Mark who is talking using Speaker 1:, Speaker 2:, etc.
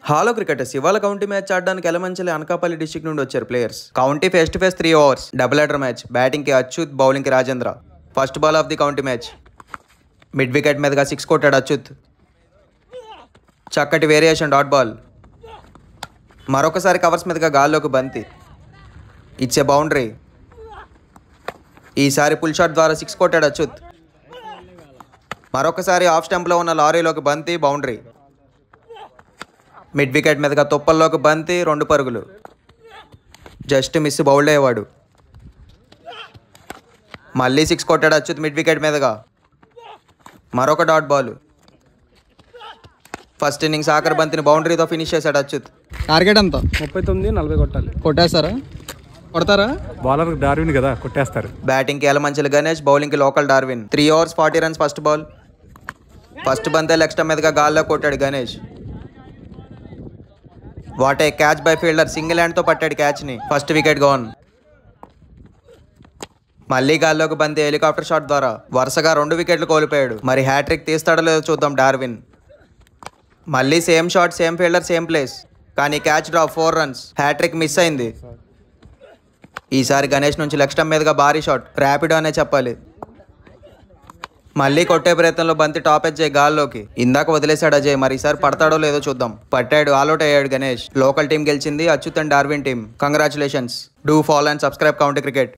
Speaker 1: Hello cricketers ఇవాళ county match ఆడడానికి Yelamanchili Anakapalli district నుండి వచ్చారు players. County face to face 3 overs double header match. Batting కి అచ్యుత్, బౌలింగ్ కి Rajendra. First ball of the county match. Mid wicket మీదుగా 6 కొట్టాడు అచ్యుత్. చక్కటి వేరియేషన్ డాట్ బాల్. మరొకసారి కవర్స్ మీదుగా గాల్లోకి బంతి. ఇచ్చే బౌండరీ. ఈసారి పుల్ షాట్ ద్వారా 6 కొట్టాడు అచ్యుత్. మరొకసారి ఆఫ్ స్టంప్లో ఉన్న లారీలోకి బంతి, బౌండరీ. మిడ్ వికెట్ మీదుగా తుప్పల్లోకి బంతి, 2 పరుగులు. జస్ట్ మిస్ బౌల్డ్ అయ్యేవాడు. మళ్ళీ 6 కొట్టాడు అచ్యుత్ మిడ్ వికెట్ మీదుగా. మరొక డాట్ బాల్. ఫస్ట్ ఇన్నింగ్స్ ఆఖరి బంతిని బౌండరీతో ఫినిష్ చేశాడు అచ్యుత్.
Speaker 2: టార్గెట్ ఎంత?
Speaker 3: 39-40 కొట్టాలి.
Speaker 2: కొట్టేస్తారా? కొడతారా?
Speaker 3: బౌలర్ డార్విన్ కదా, కొట్టేస్తారు.
Speaker 1: బ్యాటింగ్కి ఎలమంచిలి గణేష్, బౌలింగ్కి local Darwin. 3 overs 40 runs first ball. First బంతే లెగ్ స్టంప్ మీదుగా గాల్లో కొట్టాడు Ganesh. What a catch by fielder, single హ్యాండ్తో పట్టాడు క్యాచ్ని. First wicket gonna. మళ్ళీ గాల్లోకి బంతి హెలికాప్టర్ షాట్ ద్వారా వరుసగా 2 వికెట్లు కోల్పోయాడు. మరి హ్యాట్రిక్ తీస్తాడో లేదో చూద్దాం డార్విన్. మళ్ళీ same shot, same fielder, same place. కానీ catch drop 4 runs. Hattrick miss అయింది. ఈసారి గణేష్ నుంచి లెగ్ స్టంప్ మీదుగా భారీ షాట్, ర్యాపిడో అనే చెప్పాలి. మళ్ళీ కొట్టే ప్రయత్నంలో బంతి టాప్ ఎడ్జ్ గాల్లోకి. ఇందాక వదిలేశాడు అజయ్, మరి ఈసారి పడతాడో లేదో చూద్దాం. పట్టాడు, ఆల్అౌట్ అయ్యాడు గణేష్. లోకల్ టీం గెలిచింది, Achyut and Darwin team. Congratulations. Do follow and subscribe county cricket.